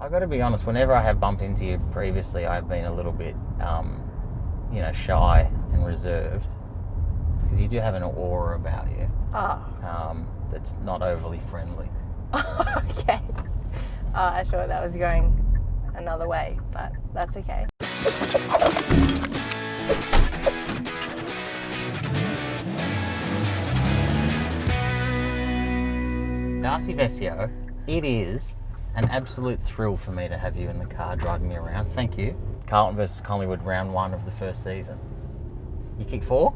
I've got to be honest, whenever I have bumped into you previously, I've been a little bit, shy and reserved. Because you do have an aura about you. That's not overly friendly. Okay. I thought that was going another way, but that's okay. Darcy Vescio, it is an absolute thrill for me to have you in the car driving me around. Thank you. Carlton versus Collingwood, round 1 of the first season. You kicked 4?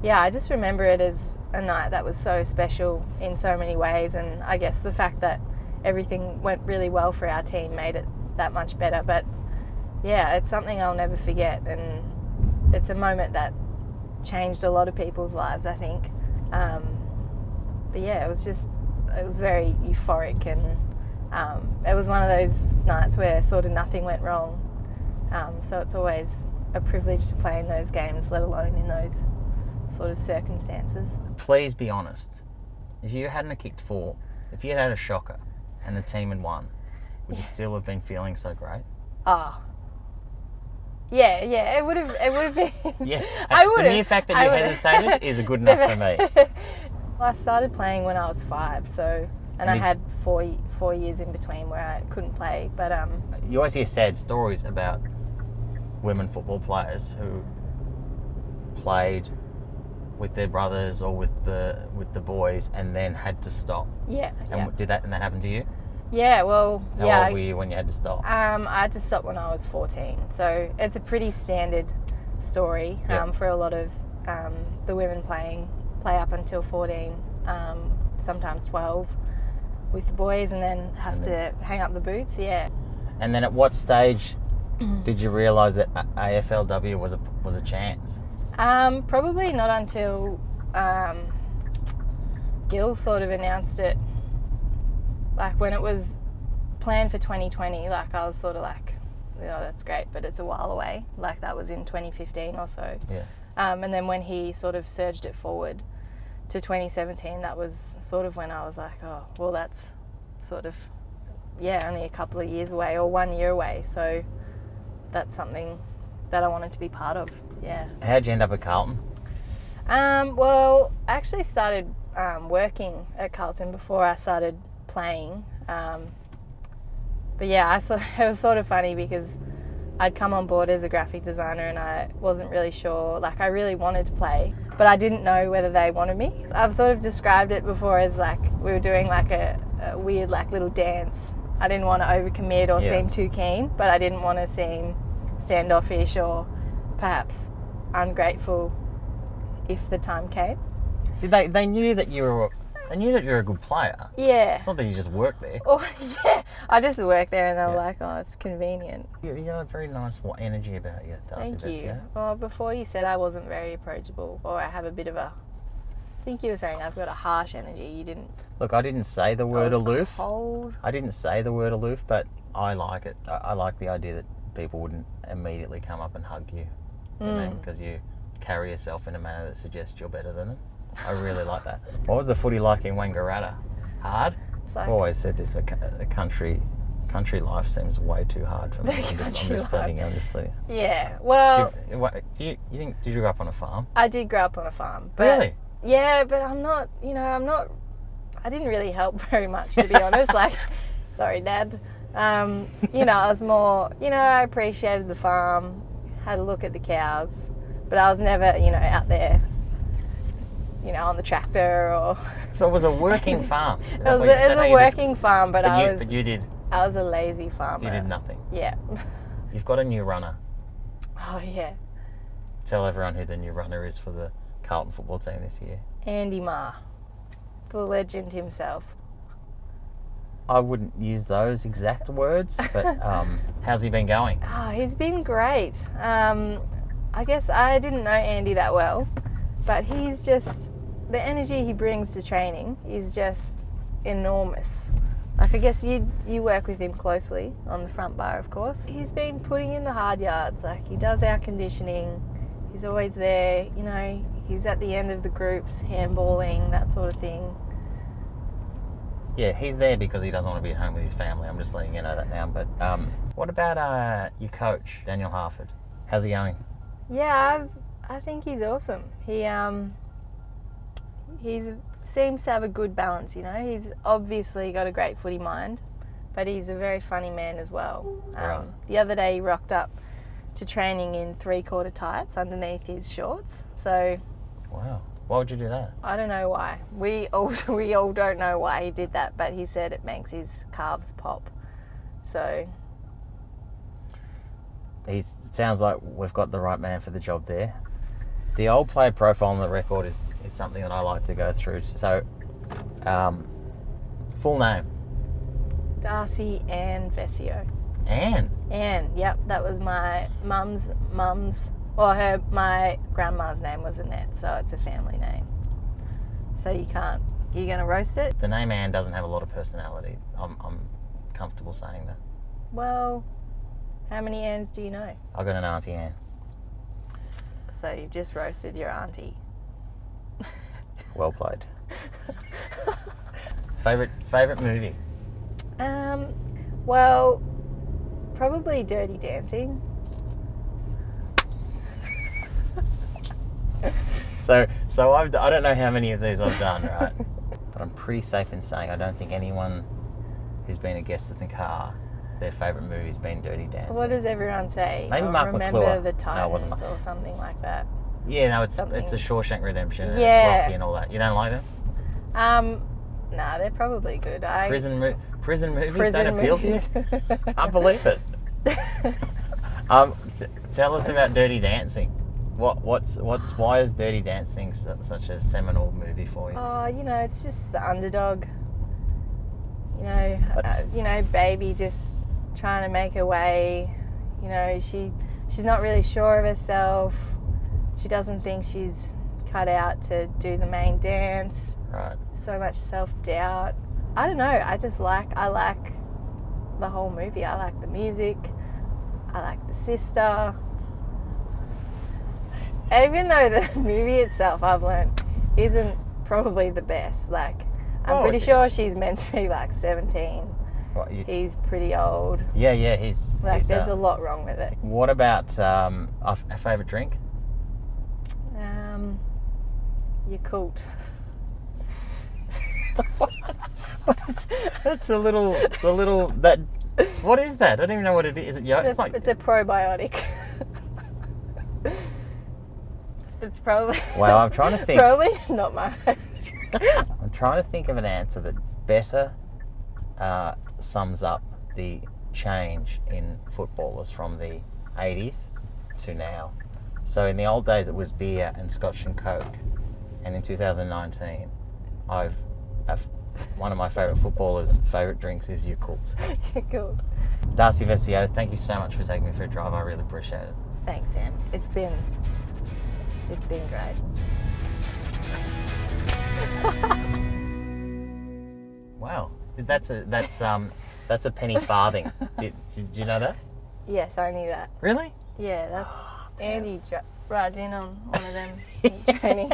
Yeah, I just remember it as a night that was so special in so many ways, and I guess the fact that everything went really well for our team made it that much better. But yeah, it's something I'll never forget, and it's a moment that changed a lot of people's lives, I think. But yeah, it was very euphoric, and it was one of those nights where sort of nothing went wrong. So it's always a privilege to play in those games, let alone in those sort of circumstances. Please be honest. If you hadn't kicked 4, if you had a shocker and the team had won, would you still have been feeling so great? Yeah, it would have been. Yeah, I would have. The mere fact that you hesitated is good enough for me. Well, I started playing when I was 5, and I had 4 years in between where I couldn't play. But you always hear sad stories about women football players who played with their brothers or with the boys and then had to stop. Yeah. And did that happen to you? Yeah, well, How old were you when you had to stop? I had to stop when I was 14. So it's a pretty standard story for a lot of the women play up until 14, sometimes 12 with the boys, and then have to hang up the boots. Yeah. And then at what stage did you realise that AFLW was a chance? Probably not until Gil sort of announced it. Like when it was planned for 2020, like I was sort of like, oh, that's great, but it's a while away. Like that was in 2015 or so. Yeah. And then when he sort of surged it forward to 2017, that was sort of when I was like, oh, well, that's sort of, only a couple of years away or 1 year away. So that's something that I wanted to be part of. Yeah. How'd you end up at Carlton? Well, I actually started working at Carlton before I started playing. But yeah, it was sort of funny because I'd come on board as a graphic designer and I wasn't really sure, like I really wanted to play, but I didn't know whether they wanted me. I've sort of described it before as like we were doing like a weird like little dance. I didn't want to overcommit or seem too keen, but I didn't want to seem standoffish or perhaps ungrateful if the time came. They knew that you were a good player. Yeah. It's not that you just worked there. Oh, yeah. I just worked there and they were like, oh, it's convenient. You got a very nice energy about you, Darcy Vescio. Thank you. Well, before you said I wasn't very approachable, or I have a bit of a... I think you were saying I've got a harsh energy. You didn't... Look, I didn't say the word aloof. Cold. I didn't say the word aloof, but I like it. I like the idea that people wouldn't immediately come up and hug you. Because you carry yourself in a manner that suggests you're better than them. I really like that. What was the footy like in Wangaratta? Hard? I've always said this, but the country life seems way too hard for me. I'm just letting you. Yeah, well... Did you grow up on a farm? I did grow up on a farm. But, really? Yeah, but I'm not... I didn't really help very much, to be honest. Like, sorry, Dad. I was more... I appreciated the farm, had a look at the cows, but I was never, out there... on the tractor or... So it was a working farm? It was a working farm, but you did... I was a lazy farmer. You did nothing? Yeah. You've got a new runner. Oh, yeah. Tell everyone who the new runner is for the Carlton football team this year. Andy Marr, the legend himself. I wouldn't use those exact words, but how's he been going? Oh, he's been great. I guess I didn't know Andy that well, but he's just, the energy he brings to training is just enormous. Like, I guess you work with him closely on the front bar, of course. He's been putting in the hard yards. Like, he does our conditioning. He's always there, he's at the end of the groups, handballing, that sort of thing. Yeah, he's there because he doesn't want to be at home with his family. I'm just letting you know that now. But what about your coach, Daniel Harford? How's he going? Yeah, I think he's awesome. He seems to have a good balance, you know. He's obviously got a great footy mind, but he's a very funny man as well. Right. The other day he rocked up to training in 3/4 tights underneath his shorts. So Wow. Why would you do that? I don't know why. We all don't know why he did that, but he said it makes his calves pop. So It sounds like we've got the right man for the job there. The old player profile on the record is something that I like to go through. So, full name? Darcy Vescio. Anne. Yep, that was my mum's, my grandma's name was Annette, so it's a family name. So you're going to roast it? The name Anne doesn't have a lot of personality. I'm comfortable saying that. Well, how many Anns do you know? I've got an Auntie Anne. So you've just roasted your auntie. Well played. Favorite movie? Well, probably Dirty Dancing. So I don't know how many of these I've done, right? But I'm pretty safe in saying I don't think anyone who's been a guest in the car, their favourite movie's been Dirty Dancing. What does everyone say? Maybe Mark Remember McClure. the Titans No, it wasn't. or something like that. Yeah, no, it's Something. a Shawshank Redemption and Yeah. it's Rocky and all that. You don't like them? Nah, they're probably good. Prison movies Prison don't appeal movies. to you? Can't believe it. Tell us about Dirty Dancing. Why is Dirty Dancing such a seminal movie for you? Oh, you know, it's just the underdog. You know, baby just trying to make her way. You know, she's not really sure of herself. She doesn't think she's cut out to do the main dance. Right. So much self-doubt. I don't know. I like the whole movie. I like the music. I like the sister. Even though the movie itself, I've learned, isn't probably the best. Like, I'm pretty sure she's meant to be like 17. What, He's pretty old. Yeah, he's... There's a lot wrong with it. What about a favourite drink? Yakult. That's the little that... What is that? I don't even know what it is. Is it yogurt? It's a probiotic. It's probably... Well, I'm trying to think... Probably not my favourite. I'm trying to think of an answer that better sums up the change in footballers from the 80s to now. So in the old days it was beer and Scotch and Coke, and in 2019 one of my favourite footballers' favourite drinks is Yakult. Yakult. Darcy Vescio, thank you so much for taking me for a drive. I really appreciate it. Thanks, Sam. It's been great. Wow, that's a penny farthing. Did you know that? Yes, I knew that. Really? Yeah, that's Andy rides in on one of them training.